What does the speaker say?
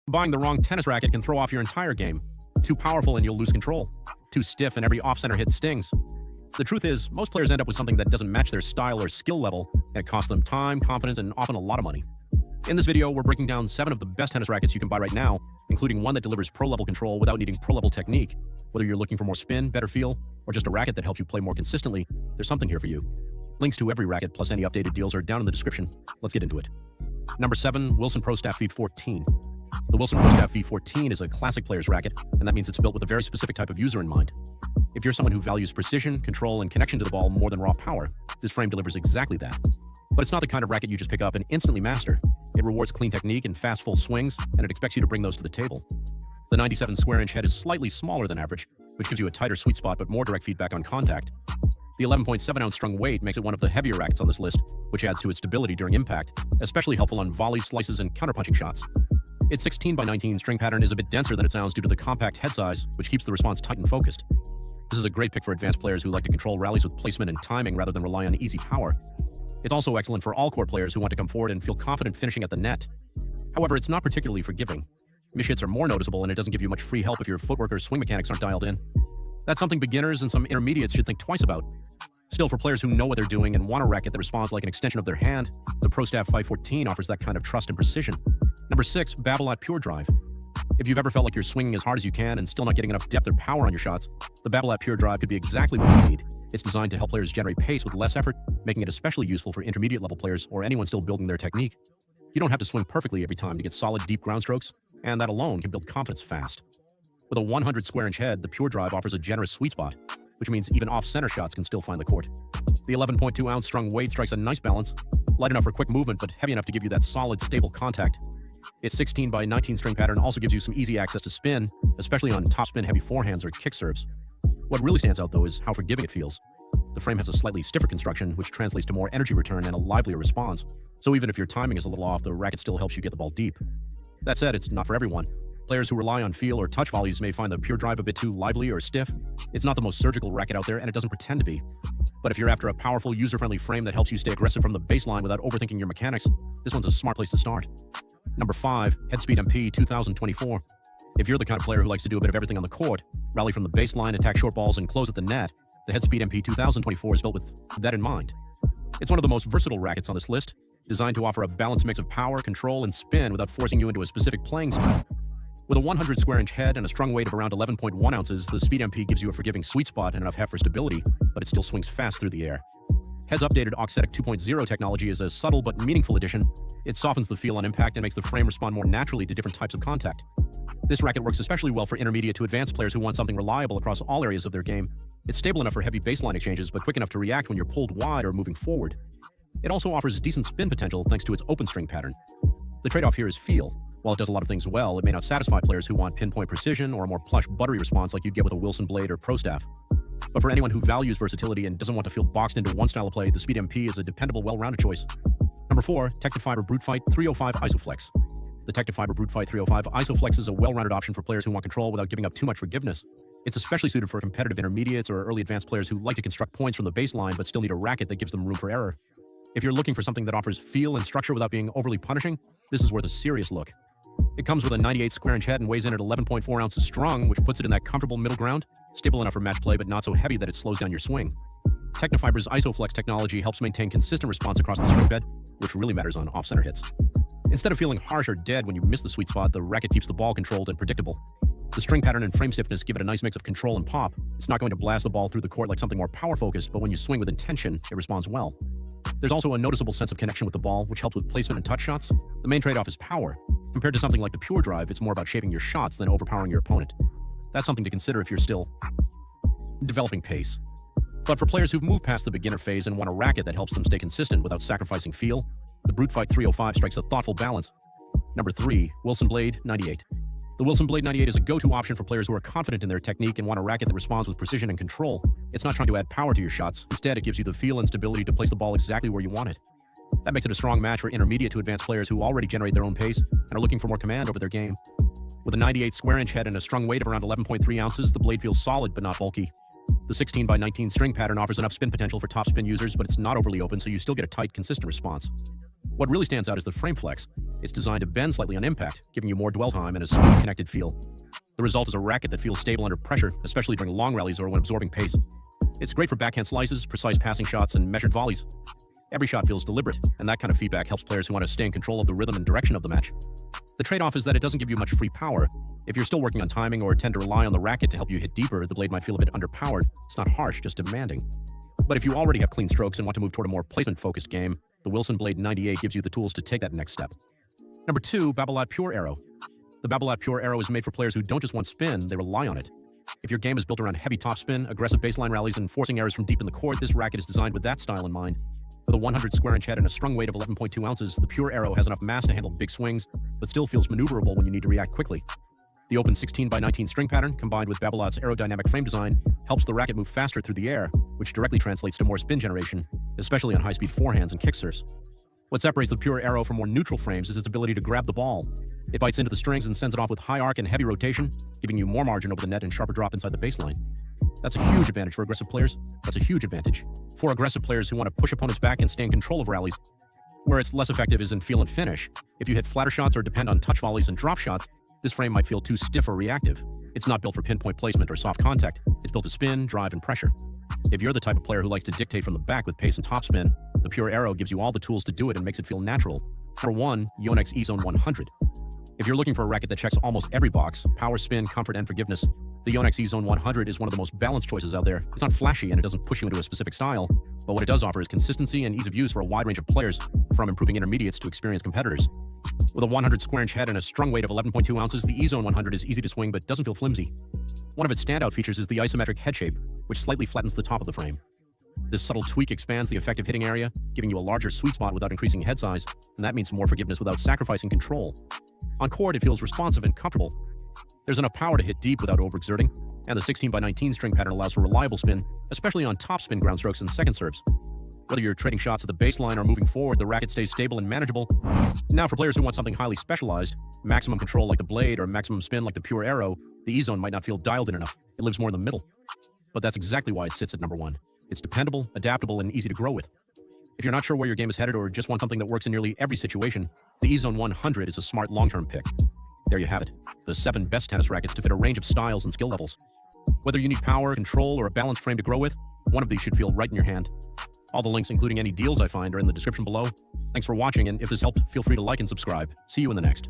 Buying the wrong tennis racket can throw off your entire game. Too powerful and you'll lose control. Too stiff and every off-center hit stings. The truth is, most players end up with something that doesn't match their style or skill level, and it costs them time, confidence, and often a lot of money. In this video, we're breaking down 7 of the best tennis rackets you can buy right now, including one that delivers pro-level control without needing pro-level technique. Whether you're looking for more spin, better feel, or just a racket that helps you play more consistently, there's something here for you. Links to every racket plus any updated deals are down in the description. Let's get into it. Number 7, Wilson Pro Staff V14. The Wilson Pro Staff V14 is a classic player's racket, and that means it's built with a very specific type of user in mind. If you're someone who values precision, control, and connection to the ball more than raw power, this frame delivers exactly that. But it's not the kind of racket you just pick up and instantly master. It rewards clean technique and fast full swings, and it expects you to bring those to the table. The 97 square inch head is slightly smaller than average, which gives you a tighter sweet spot but more direct feedback on contact. The 11.7 ounce strung weight makes it one of the heavier rackets on this list, which adds to its stability during impact, especially helpful on volleys, slices, and counterpunching shots. Its 16 by 19 string pattern is a bit denser than it sounds due to the compact head size, which keeps the response tight and focused. This is a great pick for advanced players who like to control rallies with placement and timing rather than rely on easy power. It's also excellent for all-court players who want to come forward and feel confident finishing at the net. However, it's not particularly forgiving. Mishits are more noticeable, and it doesn't give you much free help if your footwork or swing mechanics aren't dialed in. That's something beginners and some intermediates should think twice about. Still, for players who know what they're doing and want a racket that responds like an extension of their hand, the Pro Staff 514 offers that kind of trust and precision. Number 6, Babolat Pure Drive. If you've ever felt like you're swinging as hard as you can and still not getting enough depth or power on your shots, the Babolat Pure Drive could be exactly what you need. It's designed to help players generate pace with less effort, making it especially useful for intermediate-level players or anyone still building their technique. You don't have to swing perfectly every time to get solid, deep ground strokes, and that alone can build confidence fast. With a 100 square inch head, the Pure Drive offers a generous sweet spot, which means even off-center shots can still find the court. The 11.2 ounce strung weight strikes a nice balance, light enough for quick movement but heavy enough to give you that solid, stable contact. Its 16 by 19 string pattern also gives you some easy access to spin, especially on topspin heavy forehands or kick serves. What really stands out though is how forgiving it feels. The frame has a slightly stiffer construction, which translates to more energy return and a livelier response, so even if your timing is a little off, the racket still helps you get the ball deep. That said, it's not for everyone. Players who rely on feel or touch volleys may find the Pure Drive a bit too lively or stiff. It's not the most surgical racket out there, and it doesn't pretend to be. But if you're after a powerful, user-friendly frame that helps you stay aggressive from the baseline without overthinking your mechanics, this one's a smart place to start. Number 5, Headspeed MP 2024. If you're the kind of player who likes to do a bit of everything on the court, rally from the baseline, attack short balls, and close at the net, the Headspeed MP 2024 is built with that in mind. It's one of the most versatile rackets on this list, designed to offer a balanced mix of power, control, and spin without forcing you into a specific playing style. With a 100 square inch head and a strung weight of around 11.1 ounces, the Speed MP gives you a forgiving sweet spot and enough heft for stability, but it still swings fast through the air. Head's updated Auxetic 2.0 technology is a subtle but meaningful addition. It softens the feel on impact and makes the frame respond more naturally to different types of contact. This racket works especially well for intermediate to advanced players who want something reliable across all areas of their game. It's stable enough for heavy baseline exchanges, but quick enough to react when you're pulled wide or moving forward. It also offers decent spin potential thanks to its open string pattern. The trade-off here is feel. While it does a lot of things well, it may not satisfy players who want pinpoint precision or a more plush, buttery response like you'd get with a Wilson Blade or Pro Staff. But for anyone who values versatility and doesn't want to feel boxed into one style of play, the Speed MP is a dependable, well-rounded choice. Number 4, Tectifiber Brute Fight 305 Isoflex. The Tectifiber Brute Fight 305 Isoflex is a well-rounded option for players who want control without giving up too much forgiveness. It's especially suited for competitive intermediates or early advanced players who like to construct points from the baseline but still need a racket that gives them room for error. If you're looking for something that offers feel and structure without being overly punishing, this is worth a serious look. It comes with a 98 square inch head and weighs in at 11.4 ounces strung, which puts it in that comfortable middle ground, stable enough for match play but not so heavy that it slows down your swing. Tectifiber's Isoflex technology helps maintain consistent response across the string bed, which really matters on off-center hits. Instead of feeling harsh or dead when you miss the sweet spot, the racket keeps the ball controlled and predictable. The string pattern and frame stiffness give it a nice mix of control and pop. It's not going to blast the ball through the court like something more power-focused, but when you swing with intention, it responds well. There's also a noticeable sense of connection with the ball, which helps with placement and touch shots. The main trade-off is power. Compared to something like the Pure Drive, it's more about shaping your shots than overpowering your opponent. That's something to consider if you're still developing pace. But for players who've moved past the beginner phase and want a racket that helps them stay consistent without sacrificing feel, the Brute Fight 305 strikes a thoughtful balance. Number 3, Wilson Blade 98. The Wilson Blade 98 is a go-to option for players who are confident in their technique and want a racket that responds with precision and control. It's not trying to add power to your shots. Instead, it gives you the feel and stability to place the ball exactly where you want it. That makes it a strong match for intermediate to advanced players who already generate their own pace and are looking for more command over their game. With a 98 square inch head and a strung weight of around 11.3 ounces, the blade feels solid but not bulky. The 16 by 19 string pattern offers enough spin potential for top spin users, but it's not overly open, so you still get a tight, consistent response. What really stands out is the frame flex. It's designed to bend slightly on impact, giving you more dwell time and a smooth, connected feel. The result is a racket that feels stable under pressure, especially during long rallies or when absorbing pace. It's great for backhand slices, precise passing shots, and measured volleys. Every shot feels deliberate, and that kind of feedback helps players who want to stay in control of the rhythm and direction of the match. The trade-off is that it doesn't give you much free power. If you're still working on timing or tend to rely on the racket to help you hit deeper, the blade might feel a bit underpowered. It's not harsh, just demanding. But if you already have clean strokes and want to move toward a more placement-focused game, the Wilson Blade 98 gives you the tools to take that next step. Number 2, Babolat Pure Arrow. The Babolat Pure Arrow is made for players who don't just want spin, they rely on it. If your game is built around heavy topspin, aggressive baseline rallies, and forcing errors from deep in the court, this racket is designed with that style in mind. With a 100 square inch head and a strung weight of 11.2 ounces, the Pure Arrow has enough mass to handle big swings, but still feels maneuverable when you need to react quickly. The open 16x19 string pattern, combined with Babolat's aerodynamic frame design, helps the racket move faster through the air, which directly translates to more spin generation, especially on high-speed forehands and kick serves. What separates the Pure Arrow from more neutral frames is its ability to grab the ball. It bites into the strings and sends it off with high arc and heavy rotation, giving you more margin over the net and sharper drop inside the baseline. That's a huge advantage for aggressive players. That's a huge advantage for aggressive players who want to push opponents back and stay in control of rallies. Where it's less effective is in feel and finish. If you hit flatter shots or depend on touch volleys and drop shots, this frame might feel too stiff or reactive. It's not built for pinpoint placement or soft contact. It's built to spin, drive, and pressure. If you're the type of player who likes to dictate from the back with pace and topspin, the Pure Arrow gives you all the tools to do it and makes it feel natural. Number 1, Yonex E-Zone 100. If you're looking for a racket that checks almost every box, power, spin, comfort, and forgiveness, the Yonex E-Zone 100 is one of the most balanced choices out there. It's not flashy and it doesn't push you into a specific style, but what it does offer is consistency and ease of use for a wide range of players, from improving intermediates to experienced competitors. With a 100 square inch head and a strung weight of 11.2 ounces, the E-Zone 100 is easy to swing but doesn't feel flimsy. One of its standout features is the isometric head shape, which slightly flattens the top of the frame. This subtle tweak expands the effective hitting area, giving you a larger sweet spot without increasing head size, and that means more forgiveness without sacrificing control. On court, it feels responsive and comfortable. There's enough power to hit deep without overexerting, and the 16x19 string pattern allows for reliable spin, especially on topspin ground strokes and second serves. Whether you're trading shots at the baseline or moving forward, the racket stays stable and manageable. Now, for players who want something highly specialized, maximum control like the Blade or maximum spin like the Pure Arrow, the E-Zone might not feel dialed in enough. It lives more in the middle. But that's exactly why it sits at number 1. It's dependable, adaptable, and easy to grow with. If you're not sure where your game is headed or just want something that works in nearly every situation, the E-Zone 100 is a smart long-term pick. There you have it, the 7 best tennis rackets to fit a range of styles and skill levels. Whether you need power, control, or a balanced frame to grow with, one of these should feel right in your hand. All the links, including any deals I find, are in the description below. Thanks for watching, and if this helped, feel free to like and subscribe. See you in the next.